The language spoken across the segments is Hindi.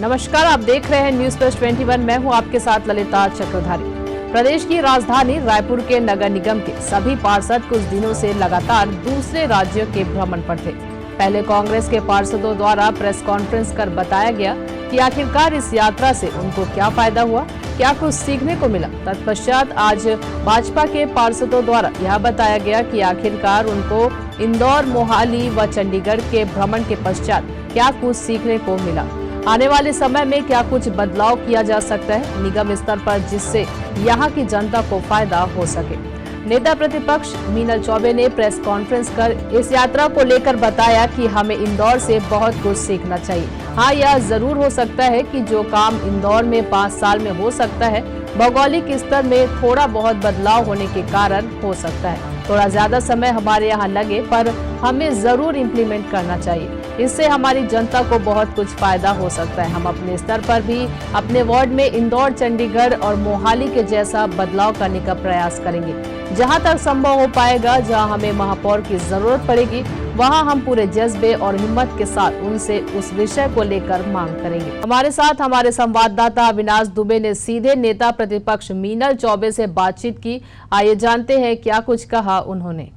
नमस्कार, आप देख रहे हैं न्यूज प्लस 21। मैं हूं आपके साथ ललिता चक्रधारी। प्रदेश की राजधानी रायपुर के नगर निगम के सभी पार्षद कुछ दिनों से लगातार दूसरे राज्यों के भ्रमण पर थे। पहले कांग्रेस के पार्षदों द्वारा प्रेस कॉन्फ्रेंस कर बताया गया कि आखिरकार इस यात्रा से उनको क्या फायदा हुआ, क्या कुछ सीखने को मिला। तत्पश्चात आज भाजपा के पार्षदों द्वारा यह बताया गया कि आखिरकार उनको इंदौर, मोहाली व चंडीगढ़ के भ्रमण के पश्चात क्या कुछ सीखने को मिला। आने वाले समय में क्या कुछ बदलाव किया जा सकता है निगम स्तर पर, जिससे यहाँ की जनता को फायदा हो सके। नेता प्रतिपक्ष मीनल चौबे ने प्रेस कॉन्फ्रेंस कर इस यात्रा को लेकर बताया कि हमें इंदौर से बहुत कुछ सीखना चाहिए। हाँ, यह जरूर हो सकता है कि जो काम इंदौर में 5 साल में हो सकता है, भौगोलिक स्तर में थोड़ा बहुत बदलाव होने के कारण हो सकता है। थोड़ा ज्यादा समय हमारे यहाँ लगे, पर हमें जरूर इम्प्लीमेंट करना चाहिए। इससे हमारी जनता को बहुत कुछ फायदा हो सकता है। हम अपने स्तर पर भी अपने वार्ड में इंदौर, चंडीगढ़ और मोहाली के जैसा बदलाव करने का प्रयास करेंगे। जहां तक संभव हो पाएगा, जहां हमें महापौर की जरूरत पड़ेगी, वहां हम पूरे जज्बे और हिम्मत के साथ उनसे उस विषय को लेकर मांग करेंगे। हमारे साथ हमारे संवाददाता अविनाश दुबे ने सीधे नेता प्रतिपक्ष मीनल चौबे से बातचीत की। आइए जानते हैं क्या कुछ कहा उन्होंने।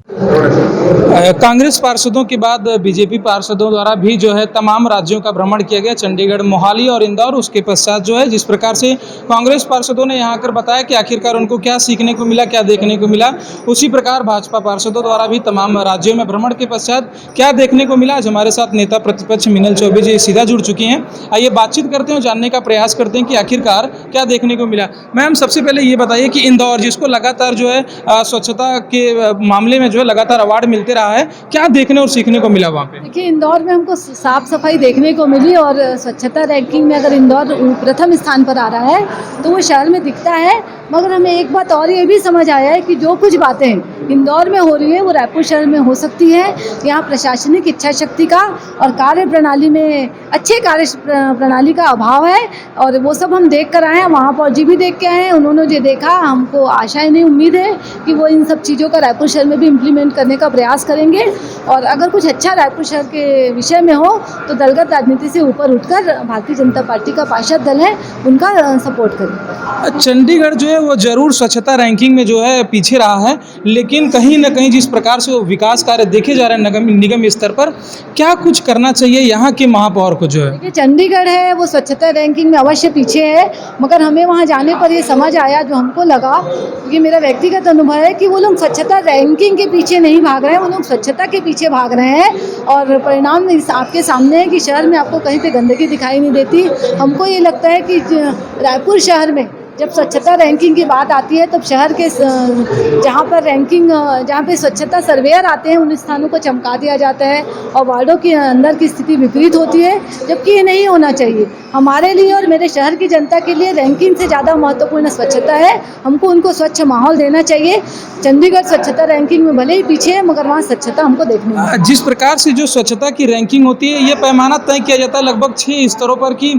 कांग्रेस पार्षदों के बाद बीजेपी पार्षदों द्वारा भी जो है तमाम राज्यों का भ्रमण किया गया, चंडीगढ़, मोहाली और इंदौर। उसके पश्चात जो है जिस प्रकार से कांग्रेस पार्षदों ने यहाँ आकर बताया कि आखिरकार उनको क्या सीखने को मिला, क्या देखने को मिला, उसी प्रकार भाजपा पार्षदों द्वारा भी तमाम राज्यों में भ्रमण के पश्चात क्या देखने को मिला। आज हमारे साथ नेता प्रतिपक्ष मीनल चौबे जी सीधा जुड़ चुकी हैं। आइए बातचीत करते हैं, जानने का प्रयास करते हैं कि आखिरकार क्या देखने को मिला। मैम, सबसे पहले ये बताइए कि इंदौर, जिसको लगातार जो है स्वच्छता के मामले में जो है लगातार अवार्ड मिलते रहा है, क्या देखने और सीखने को मिला वहाँ पे? देखिए, इंदौर में हमको साफ सफाई देखने को मिली और स्वच्छता रैंकिंग में अगर इंदौर प्रथम स्थान पर आ रहा है तो वो शहर में दिखता है। मगर हमें एक बात और ये भी समझ आया है कि जो कुछ बातें इंदौर में हो रही है वो रायपुर शहर में हो सकती है। यहाँ प्रशासनिक इच्छा शक्ति का और कार्य प्रणाली में अच्छे कार्य प्रणाली का अभाव है और वो सब हम देख कर आए हैं। महापौर जी भी देख के आए हैं, उन्होंने जो देखा, हमको आशा नहीं, उम्मीद है कि वो इन सब चीज़ों का रायपुर शहर में भी इम्प्लीमेंट करने का प्रयास करेंगे। और अगर कुछ अच्छा रायपुर शहर के विषय में हो तो दलगत राजनीति से ऊपर उठकर भारतीय जनता पार्टी का पार्षद दल है, उनका सपोर्ट करें। चंडीगढ़ जो है वो जरूर स्वच्छता रैंकिंग में जो है पीछे रहा है, लेकिन कहीं ना कहीं जिस प्रकार से वो विकास कार्य देखे जा रहे हैं निगम स्तर पर, क्या कुछ करना चाहिए यहाँ के महापौर को? जो है देखिए, चंडीगढ़ है वो स्वच्छता रैंकिंग में अवश्य पीछे है, मगर हमें वहाँ जाने पर ये समझ आया, जो हमको लगा, क्योंकि मेरा व्यक्तिगत अनुभव है कि वो लोग स्वच्छता रैंकिंग के पीछे नहीं भाग रहे हैं, वो लोग स्वच्छता के पीछे भाग रहे हैं। और परिणाम आपके सामने है कि शहर में आपको कहीं पे गंदगी दिखाई नहीं देती। हमको ये लगता है कि रायपुर शहर में जब स्वच्छता रैंकिंग की बात आती है, तब शहर के जहाँ पर रैंकिंग, जहाँ पे स्वच्छता सर्वेयर आते हैं, उन स्थानों को चमका दिया जाता है और वार्डों के अंदर की स्थिति विपरीत होती है, जबकि ये नहीं होना चाहिए। हमारे लिए और मेरे शहर की जनता के लिए रैंकिंग से ज़्यादा महत्वपूर्ण स्वच्छता है। हमको उनको स्वच्छ माहौल देना चाहिए। चंडीगढ़ स्वच्छता रैंकिंग में भले ही पीछे है, मगर वहाँ स्वच्छता हमको देखनी है। जिस प्रकार से जो स्वच्छता की रैंकिंग होती है, ये पैमाना तय किया जाता है लगभग 6 स्तरों पर कि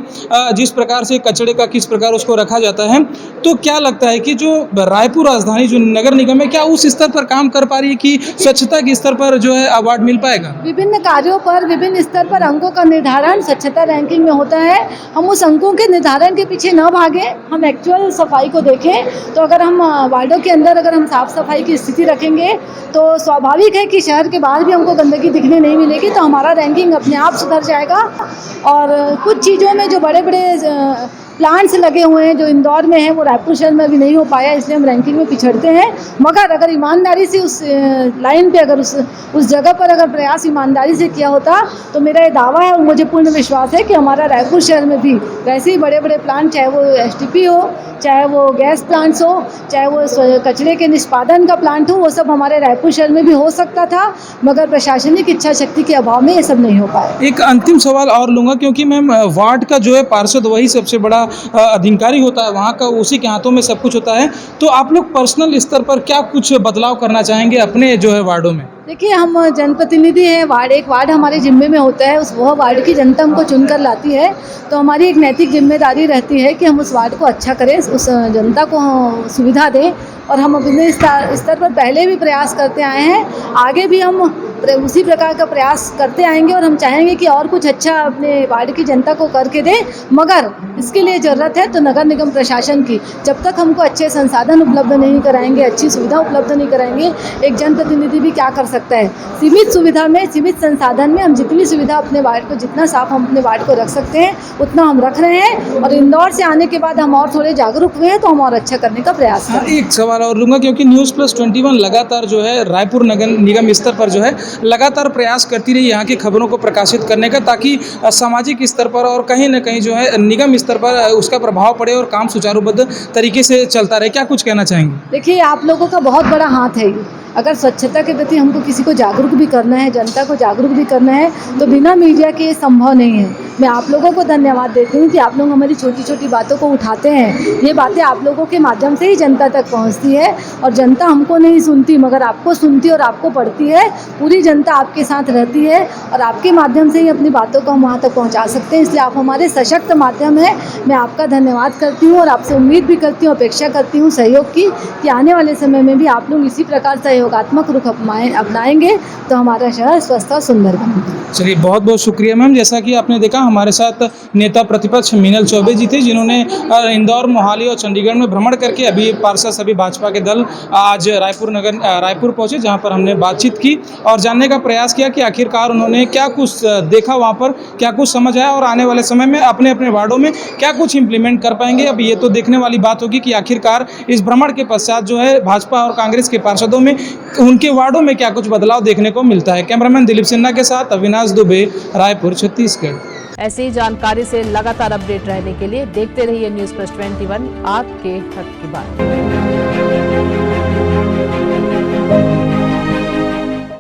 जिस प्रकार से कचरे का किस प्रकार उसको रखा जाता है। तो क्या लगता है कि जो रायपुर राजधानी जो नगर निगम है, क्या उस स्तर पर काम कर पा रही है कि स्वच्छता के स्तर पर जो है अवार्ड मिल पाएगा? विभिन्न कार्यों पर विभिन्न स्तर पर अंकों का निर्धारण स्वच्छता रैंकिंग में होता है। हम उस अंकों के निर्धारण के पीछे न भागें, हम एक्चुअल सफाई को देखें। तो अगर हम वार्डों के अंदर अगर हम साफ सफाई की स्थिति रखेंगे तो स्वाभाविक है कि शहर के बाहर भी हमको गंदगी दिखने नहीं मिलेगी, तो हमारा रैंकिंग अपने आप सुधर जाएगा। और कुछ चीज़ों में जो बड़े बड़े प्लांट्स लगे हुए हैं जो इंदौर में हैं, वो रायपुर शहर में अभी नहीं हो पाया, इसलिए हम रैंकिंग में पिछड़ते हैं। मगर अगर ईमानदारी से उस लाइन पे, अगर उस जगह पर अगर प्रयास ईमानदारी से किया होता, तो मेरा ये दावा है और मुझे पूर्ण विश्वास है कि हमारा रायपुर शहर में भी वैसे ही बड़े बड़े प्लांट, चाहे वो एसटीपी हो, चाहे वो गैस प्लांट्स हो, चाहे वो कचरे के निष्पादन का प्लांट हो, वो सब हमारे रायपुर शहर में भी हो सकता था, मगर प्रशासनिक इच्छा शक्ति के अभाव में ये सब नहीं हो पाया। एक अंतिम सवाल और लूँगा, क्योंकि मैम वार्ड का जो है पार्षद वही सबसे बड़ा अधिकारी होता है, वहाँ का उसी के हाथों में सब कुछ होता है। तो आप लोग पर्सनल स्तर पर क्या कुछ बदलाव करना चाहेंगे अपने जो है वार्डों में? देखिए, हम जनप्रतिनिधि हैं, एक वार्ड हमारे जिम्मे में होता है, वह वार्ड की जनता हमको चुनकर लाती है, तो हमारी एक नैतिक जिम्मेदारी रहती है कि हम उस वार्ड को अच्छा करें, उस जनता को सुविधा दें। और हम अपने स्तर पर पहले भी प्रयास करते आए हैं, आगे भी हम उसी प्रकार का प्रयास करते आएंगे और हम चाहेंगे कि और कुछ अच्छा अपने वार्ड की जनता को करके दे। मगर इसके लिए ज़रूरत है तो नगर निगम प्रशासन की, जब तक हमको अच्छे संसाधन उपलब्ध नहीं कराएंगे, अच्छी सुविधा उपलब्ध नहीं कराएंगे, एक जनप्रतिनिधि भी क्या कर सकता है। सीमित सुविधा में, सीमित संसाधन में हम जितनी सुविधा अपने वार्ड को, जितना साफ हम अपने वार्ड को रख सकते हैं उतना हम रख रहे हैं। और इंदौर से आने के बाद हम और थोड़े जागरूक हुए हैं तो हम और अच्छा करने का प्रयास करें। एक सवाल और लूँगा, क्योंकि News+21 लगातार जो है रायपुर नगर निगम स्तर पर जो है लगातार प्रयास करती रही यहाँ की खबरों को प्रकाशित करने का, ताकि सामाजिक स्तर पर और कहीं ना कहीं जो है निगम स्तर पर उसका प्रभाव पड़े और काम सुचारूबद्ध तरीके से चलता रहे। क्या कुछ कहना चाहेंगे? देखिए, आप लोगों का बहुत बड़ा हाथ है ये। अगर स्वच्छता के प्रति हमको किसी को जागरूक भी करना है, जनता को जागरूक भी करना है, तो बिना मीडिया के ये संभव नहीं है। मैं आप लोगों को धन्यवाद देती हूँ कि आप लोग हमारी छोटी छोटी बातों को उठाते हैं। ये बातें आप लोगों के माध्यम से ही जनता तक पहुँचती है और जनता हमको नहीं सुनती मगर आपको सुनती और आपको पढ़ती है। पूरी जनता आपके साथ रहती है और आपके माध्यम से ही अपनी बातों को हम वहाँ तक पहुँचा सकते हैं। इसलिए आप हमारे सशक्त माध्यम हैं। मैं आपका धन्यवाद करती हूँ और आपसे उम्मीद भी करती हूँ, अपेक्षा करती हूँ सहयोग की, कि आने वाले समय में भी आप लोग इसी प्रकार सहयोगात्मक रुख अपनाएंगे तो हमारा शहर स्वस्थ और सुंदर बनेगा। चलिए, बहुत बहुत शुक्रिया मैम। जैसा कि आपने देखा, हमारे साथ नेता प्रतिपक्ष मीनल चौबे जी थे, जिन्होंने इंदौर, मोहाली और चंडीगढ़ में भ्रमण करके अभी पार्षद सभी भाजपा के दल आज रायपुर पहुंचे, जहां पर हमने बातचीत की और जानने का प्रयास किया कि आखिरकार उन्होंने क्या कुछ देखा, वहां पर क्या कुछ समझ आया और आने वाले समय में अपने अपने वार्डों में क्या कुछ इम्प्लीमेंट कर पाएंगे। अब ये तो देखने वाली बात होगी कि आखिरकार इस भ्रमण के पश्चात जो है भाजपा और कांग्रेस के पार्षदों में, उनके वार्डों में क्या कुछ बदलाव देखने को मिलता है। कैमरामैन दिलीप सिन्हा के साथ अविनाश दुबे, रायपुर, छत्तीसगढ़। ऐसी ही जानकारी से लगातार अपडेट रहने के लिए देखते रहिए News+21, आपके हक की बात।